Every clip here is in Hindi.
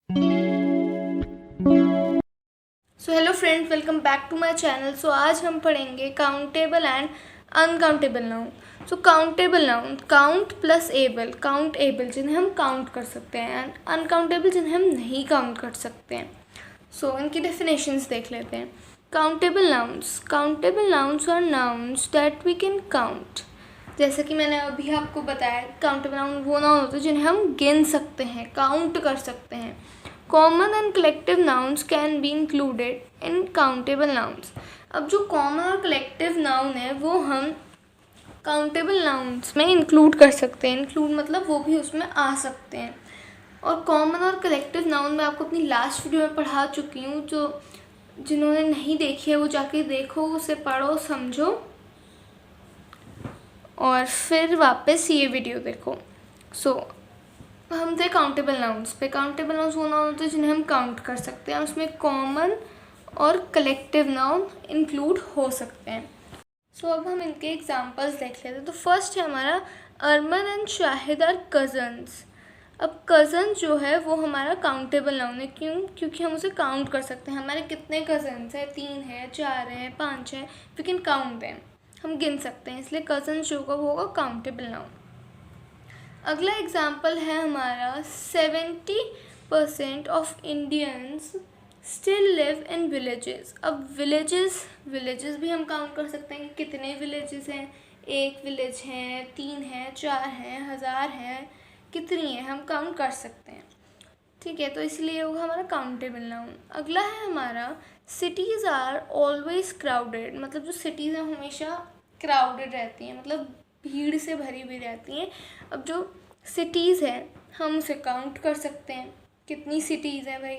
So hello friends, welcome back to my channel. So आज हम पढ़ेंगे countable and uncountable noun. So countable noun, count plus able, count able जिन्हें हम काउंट कर सकते हैं, एंड अनकाउंटेबल जिन्हें हम नहीं काउंट कर सकते हैं। सो इनकी डेफिनेशंस देख लेते हैं। Countable nouns are nouns that we can count. जैसे कि मैंने अभी आपको बताया, काउंटेबल नाउन वो नाउन होते हैं जिन्हें हम गिन सकते हैं, काउंट कर सकते हैं। Common and collective nouns can be included in countable nouns. अब जो कॉमन और कलेक्टिव नाउन है वो हम काउंटेबल नाउन्स में इंक्लूड कर सकते हैं। इंक्लूड मतलब वो भी उसमें आ सकते हैं। और कॉमन और कलेक्टिव नाउन मैं आपको अपनी लास्ट वीडियो में पढ़ा चुकी हूँ। जो जिन्होंने नहीं देखी है वो जाके देखो, उसे पढ़ो, समझो और फिर वापस ये वीडियो देखो। हम थे काउंटेबल नाउन्स पे। काउंटेबल नाउन्स वो नाउन होते हैं जिन्हें हम काउंट कर सकते हैं, उसमें कॉमन और कलेक्टिव नाउन इंक्लूड हो सकते हैं। अब हम इनके एग्जांपल्स देख लेते हैं। तो फर्स्ट है हमारा अरमान एंड शाहिद आर कज़न्स। अब कज़न जो है वो हमारा काउंटेबल नाउन है। क्यों? क्योंकि हम उसे काउंट कर सकते हैं। हमारे कितने कज़न्स हैं? 3 हैं, 4 हैं, 5 हैं, वी कैन काउंट देम, हम गिन सकते हैं, इसलिए कज़न जो होगा वो होगा काउंटेबल नाउन। अगला एग्जाम्पल है हमारा 70% of Indians still live in villages. अब विलेजेस भी हम काउंट कर सकते हैं कि कितने विलेजेस हैं। 1 विलेज हैं, 3 हैं, 4 हैं, 1000 हैं, कितनी है हम काउंट कर सकते हैं। ठीक है, तो इसलिए होगा हमारा काउंटेबल नाउन। अगला है हमारा सिटीज़ आर ऑलवेज क्राउडेड। मतलब जो सिटीज़ हैं हमेशा क्राउडेड रहती हैं, मतलब भीड़ से भरी हुई रहती हैं। अब जो सिटीज़ हैं हम उसे काउंट कर सकते हैं, कितनी सिटीज़ हैं भाई,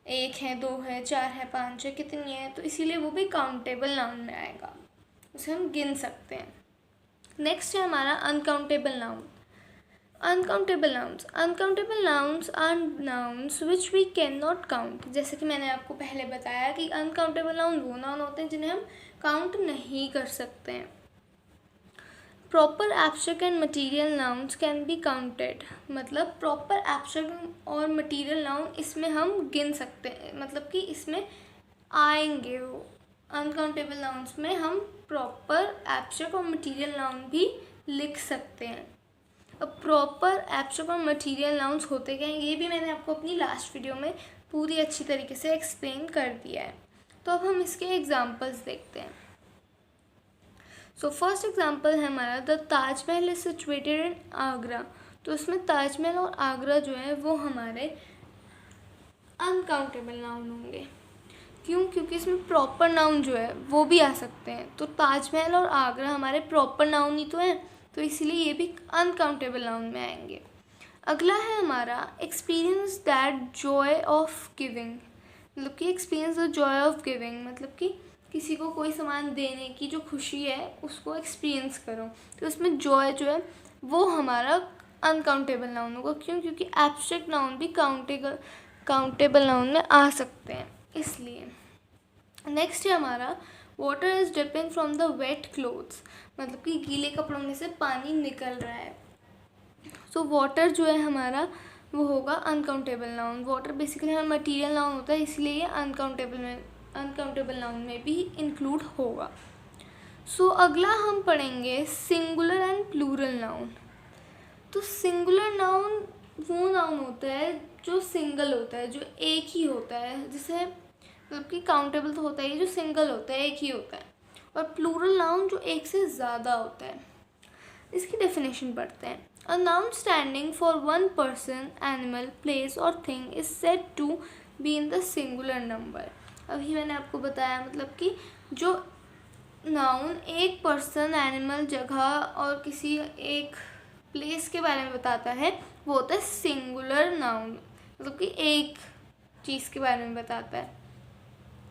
1 है, 2 है, 4 है, 5 है, कितनी है, तो इसीलिए वो भी काउंटेबल नाउन में आएगा, उसे हम गिन सकते हैं। नेक्स्ट है हमारा uncountable noun. Uncountable nouns are nouns which we cannot count. जैसे कि मैंने आपको पहले बताया कि अनकाउंटेबल नाउन वो नाउन होते हैं जिन्हें हम काउंट नहीं कर सकते हैं। Proper abstract and material nouns can be counted. मतलब प्रॉपर एब्स्ट्रैक्ट और मटीरियल नाउन इसमें हम गिन सकते हैं, मतलब कि इसमें आएंगे वो। अनकाउंटेबल नाउन्स में हम प्रॉपर एब्स्ट्रैक्ट और मटीरियल नाउन भी लिख सकते हैं। अब प्रॉपर एब्स्ट्रैक्ट और मटीरियल नाउन्स होते क्या हैं ये भी मैंने आपको अपनी लास्ट वीडियो में पूरी अच्छी तरीके से एक्सप्लेन कर दिया है। तो अब हम इसके एग्जांपल्स देखते हैं। फर्स्ट एग्जांपल है हमारा the Taj Mahal is situated in Agra. तो इसमें ताजमहल और आगरा जो है वो हमारे अनकाउंटेबल नाउन होंगे। क्यों? क्योंकि इसमें प्रॉपर नाउन जो है वो भी आ सकते हैं। तो ताजमहल और आगरा हमारे प्रॉपर नाउन ही तो हैं, तो इसीलिए ये भी अनकाउंटेबल नाउन में आएंगे। अगला है हमारा experience that Joy of giving. मतलब कि experience the Joy of giving, मतलब कि किसी को कोई सामान देने की जो खुशी है उसको एक्सपीरियंस करो। तो इसमें जॉय जो है वो हमारा अनकाउंटेबल नाउन होगा। क्यों? क्योंकि एब्स्ट्रैक्ट नाउन भी काउंटेबल नाउन में आ सकते हैं, इसलिए। नेक्स्ट है हमारा water is dripping from the wet clothes. मतलब कि गीले कपड़ों में से पानी निकल रहा है। वाटर जो है हमारा वो होगा अनकाउंटेबल नाउन। वाटर बेसिकली हमारा मटीरियल नाउन होता है, इसलिए ये अनकाउंटेबल नाउन में भी इंक्लूड होगा। अगला हम पढ़ेंगे सिंगुलर एंड प्लूरल नाउन। तो सिंगुलर नाउन वो नाउन होता है जो सिंगल होता है, जो एक ही होता है, जिसे मतलब कि काउंटेबल तो होता है, जो सिंगल होता है, एक ही होता है। और प्लूरल नाउन जो एक से ज़्यादा होता है। इसकी डेफिनेशन पढ़ते हैं। A noun standing for one person, animal, place और thing is said to be in the singular number. अभी मैंने आपको बताया, मतलब कि जो नाउन एक पर्सन, एनिमल, जगह और किसी एक प्लेस के बारे में बताता है वो होता है सिंगुलर नाउन। मतलब कि एक चीज़ के बारे में बताता है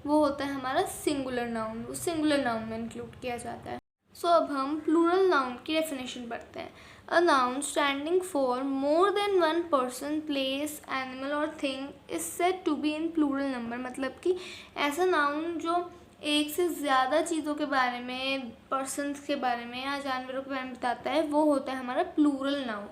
वो होता है हमारा सिंगुलर नाउन। वो सिंगुलर नाउन में इंक्लूड किया जाता है। अब हम प्लूरल नाउन की डेफिनेशन पढ़ते हैं। A noun standing for more than one person, place, animal और thing is said to be in plural number. मतलब कि ऐसा नाउन जो एक से ज़्यादा चीज़ों के बारे में, पर्सन्स के बारे में या जानवरों के बारे में बताता है वो होता है हमारा प्लूरल नाउन।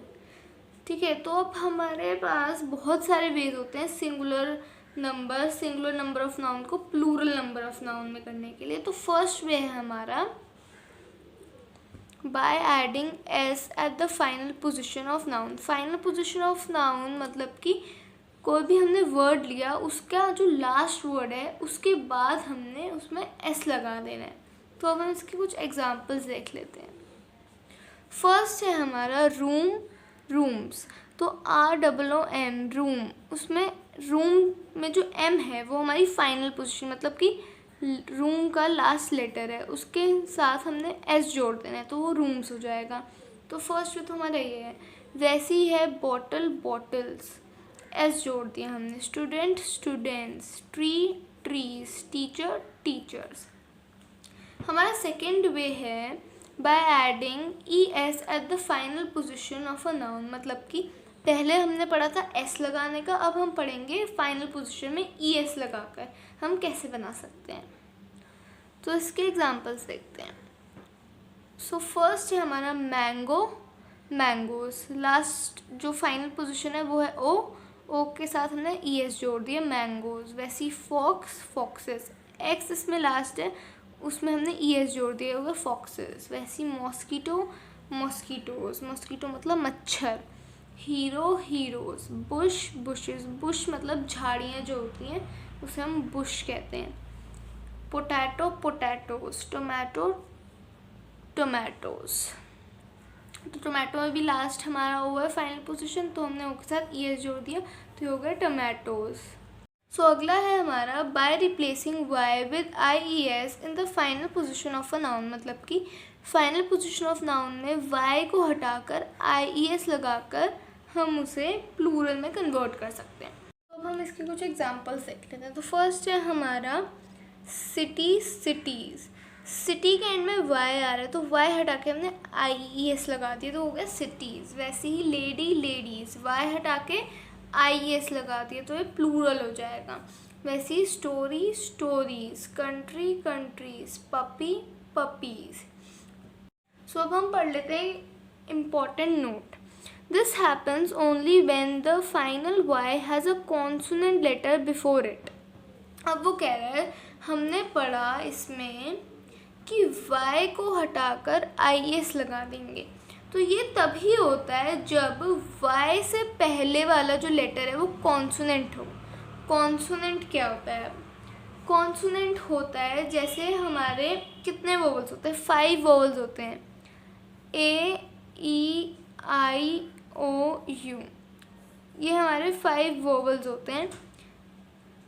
ठीक है, तो अब हमारे पास बहुत सारे वेज होते हैं सिंगुलर नंबर ऑफ नाउन को प्लूरल नंबर ऑफ नाउन में करने के लिए। तो फर्स्ट वे है हमारा by adding S at the final position of noun. Final position of noun मतलब कि कोई भी हमने वर्ड लिया, उसका जो लास्ट वर्ड है उसके बाद हमने उसमें एस लगा देना है। तो अब हम इसके कुछ एग्जाम्पल्स देख लेते हैं। फर्स्ट है हमारा रूम, रूम्स। तो ROOM रूम, उसमें रूम में जो M है वो हमारी फाइनल पोजीशन मतलब कि रूम का लास्ट लेटर है, उसके साथ हमने S जोड़ देना है तो वो रूम्स हो जाएगा। तो फर्स्ट तो हमारा ये है। वैसे ही है बॉटल, बॉटल्स, S जोड़ दिया हमने। Student, students, tree, trees, teacher, teachers. हमारा सेकेंड वे है by adding ES at the final position of a noun. मतलब कि पहले हमने पढ़ा था S लगाने का, अब हम पढ़ेंगे फाइनल पोजिशन में ES लगाकर हम कैसे बना सकते हैं। तो इसके एग्जांपल्स देखते हैं। सो फर्स्ट है हमारा मैंगो, मैंगोज। लास्ट जो फाइनल पोजिशन है वो है O के साथ हमने ES जोड़ दिया, मैंगोज। वैसे ही फॉक्स, फॉक्सेस, X इसमें लास्ट है, उसमें हमने ES जोड़ दिया होगा, फॉक्सेस। वैसे ही मॉस्कीटो, मॉस्कीटोज, मॉस्कीटो मतलब मच्छर। Hero, heroes. Bush, bushes, Bush मतलब झाड़ियाँ जो होती हैं उसे हम बुश कहते हैं। Potato, potatoes. Tomato, tomatoes. तो टोमेटो में भी लास्ट हमारा ओ है फाइनल पोजीशन, तो हमने ओ के साथ ES जोड़ दिया तो ये हो गया टोमेटोज। सो अगला है हमारा by replacing Y with IES in the final position of a noun. मतलब कि फाइनल पोजीशन ऑफ नाउन में Y को हटाकर IES लगाकर हम उसे प्लूरल में कन्वर्ट कर सकते हैं। तो अब हम इसके कुछ एग्जांपल्स देख लेते हैं। तो फर्स्ट है हमारा सिटी, सिटीज़। सिटी के एंड में Y आ रहा है तो Y हटा के हमने IES लगा दिया तो हो गया सिटीज़। वैसे ही लेडी, लेडीज़, Y हटा के IES लगा दिया तो ये प्लूरल हो जाएगा। वैसे ही story, stories, country, countries, puppy, puppies. So अब हम पढ़ लेते हैं important note. This happens only when the final Y has a consonant letter before it. अब वो कह रहा है, हमने पढ़ा इसमें कि Y को हटाकर IES लगा देंगे, तो ये तभी होता है जब Y से पहले वाला जो लेटर है वो कॉन्सोनेंट हो। कॉन्सोनेंट क्या होता है? कॉन्सोनेंट होता है जैसे हमारे कितने वोवल्स होते हैं? 5 वोवल्स होते हैं। A, E, I, O, U, ये हमारे 5 वोवल्स होते हैं।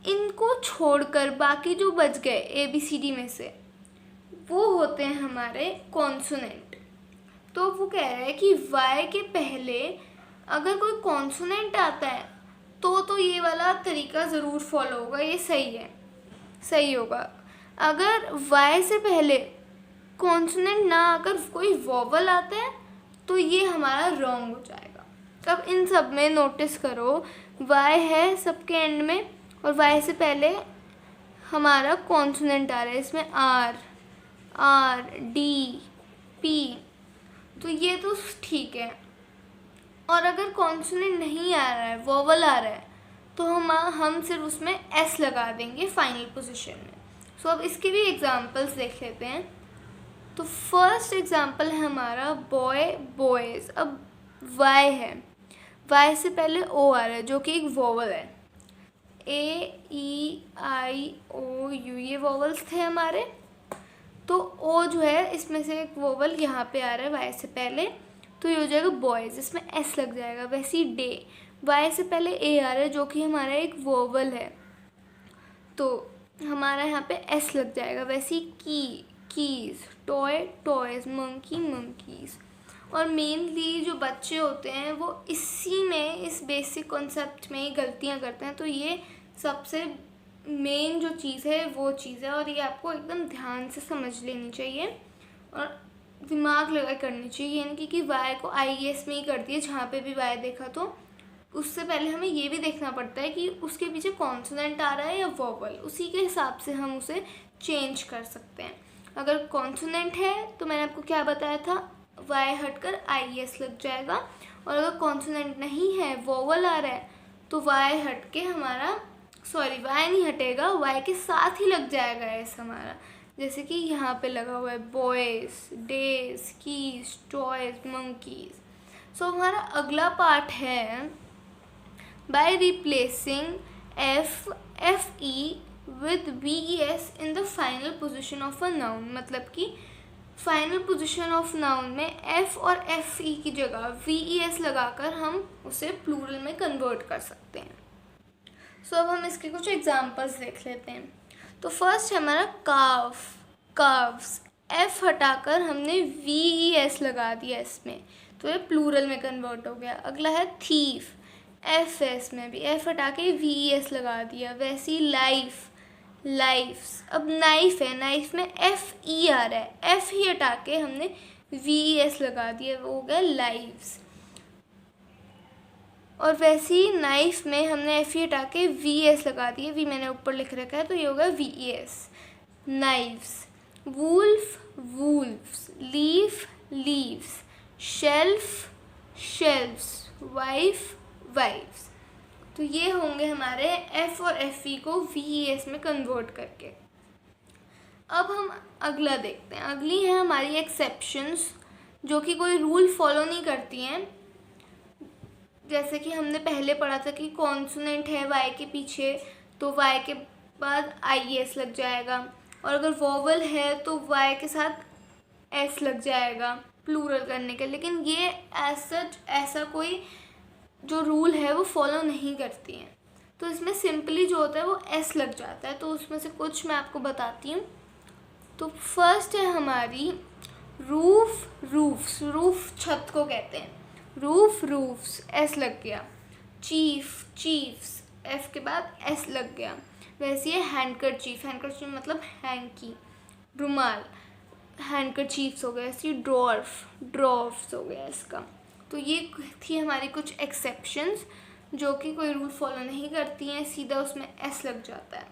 इनको छोड़कर बाकी जो बच गए ABCD में से वो होते हैं हमारे कॉन्सोनेंट। तो वो कह रहा है कि Y के पहले अगर कोई कॉन्सोनेंट आता है तो ये वाला तरीका ज़रूर फॉलो होगा, ये सही है, सही होगा। अगर Y से पहले कॉन्सोनेंट ना आकर कोई वोवल आता है तो ये हमारा रॉन्ग हो जाएगा। अब इन सब में नोटिस करो Y है सबके एंड में और Y से पहले हमारा कॉन्सोनेंट आ रहा है, इसमें R, D, P, तो ये तो ठीक है। और अगर कॉन्सोनेंट नहीं आ रहा है, वोवल आ रहा है, तो हम सिर्फ उसमें S लगा देंगे फाइनल पोजीशन में। सो अब इसके भी एग्जांपल्स देख लेते हैं। तो फर्स्ट एग्जांपल है हमारा बॉय, बॉयज़। अब Y है, Y से पहले O आ रहा है जो कि एक वोवल है। A, E, I, O, U, ये वोवल्स थे हमारे। तो O जो है इसमें से एक वोवल यहाँ पे आ रहा है Y से पहले, तो ये हो जाएगा बॉयज़, इसमें S लग जाएगा। वैसे ही डे, Y से पहले A आ रहा है जो कि हमारा एक वोवल है, तो हमारा यहाँ पे S लग जाएगा। वैसे ही की, keys, toy, toys, monkey, monkeys. और मेनली जो बच्चे होते हैं वो इसी में, इस बेसिक कॉन्सेप्ट में गलतियाँ करते हैं। तो ये सबसे मेन जो चीज़ है वो चीज़ है और ये आपको एकदम ध्यान से समझ लेनी चाहिए और दिमाग लगा करनी चाहिए। यानी कि Y को IES में ही कर दिए, जहाँ पे भी Y देखा तो उससे पहले हमें ये भी देखना पड़ता है कि उसके पीछे कॉन्सोनेंट आ रहा है या वोवल, उसी के हिसाब से हम उसे चेंज कर सकते हैं। अगर कॉन्सोनेंट है तो मैंने आपको क्या बताया था, Y हटकर IES लग जाएगा। और अगर कॉन्सोनेंट नहीं है, वोवल आ रहा है, तो वाई हट के हमारा वाई नहीं हटेगा, वाई के साथ ही लग जाएगा एस हमारा। जैसे कि यहाँ पे लगा हुआ है boys, days, keys, toys, monkeys. So हमारा अगला पार्ट है by replacing F E with V E S in the final position of a noun. मतलब कि फाइनल पोजीशन ऑफ नाउन में एफ और एफ ई की जगह वी ई एस लगाकर हम उसे प्लूरल में कन्वर्ट कर सकते हैं। सो अब हम इसके कुछ एग्जांपल्स देख लेते हैं। तो फर्स्ट है हमारा काफ, काव्स, एफ हटाकर हमने वी ई एस लगा दिया इसमें, तो ये प्लूरल में कन्वर्ट हो गया। अगला है थीफ, एफ एस में भी एफ हटा के वी ई एस लगा दिया। वैसे ही लाइफ, लाइफ्स। अब नाइफ है, नाइफ में एफ ई आ रहा है, एफ ही हटा के हमने वी ई एस लगा दिया, वो हो गया लाइव्स। और वैसे ही नाइफ में हमने एफ ई हटा के वी एस लगा दिया, वी मैंने ऊपर लिख रखा है तो ये होगा V E S, knives. Wolf, wolfs, leaf, leaves, shelf, shelfs, wife, wifes. तो ये होंगे हमारे एफ और एफ ई को वी ई एस में कन्वर्ट करके। अब हम अगला देखते हैं। अगली है हमारी एक्सेप्शंस, जो कि कोई रूल फॉलो नहीं करती हैं। जैसे कि हमने पहले पढ़ा था कि कॉन्सोनेंट है वाई के पीछे तो वाई के बाद आई एस लग जाएगा, और अगर वोवल है तो वाई के साथ एस लग जाएगा प्लूरल करने के। लेकिन ये ऐसा कोई जो रूल है वो फॉलो नहीं करती हैं, तो इसमें सिंपली जो होता है वो एस लग जाता है। तो उसमें से कुछ मैं आपको बताती हूँ। तो फर्स्ट है हमारी रूफ, रूफ्स, रूफ छत को कहते हैं, रूफ, रूफ्स, एस लग गया। चीफ, चीफ्स, एफ के बाद एस लग गया। वैसे ये हैंडकरचीफ, हैंडकरचीफ मतलब हैंकी, रुमाल, हैंडकरचीफ्स हो गया। ऐसे ड्रॉर्फ, ड्रॉफ्स हो गया इसका। तो ये थी हमारी कुछ एक्सेप्शंस जो कि कोई रूल फॉलो नहीं करती हैं, सीधा उसमें एस लग जाता है।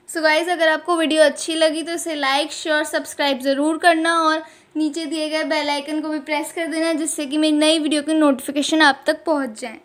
सो गाइज़, अगर आपको वीडियो अच्छी लगी तो इसे लाइक, शेयर, सब्सक्राइब ज़रूर करना, और नीचे दिए गए बेल आइकन को भी प्रेस कर देना, जिससे कि मेरी नई वीडियो की नोटिफिकेशन आप तक पहुंच जाए।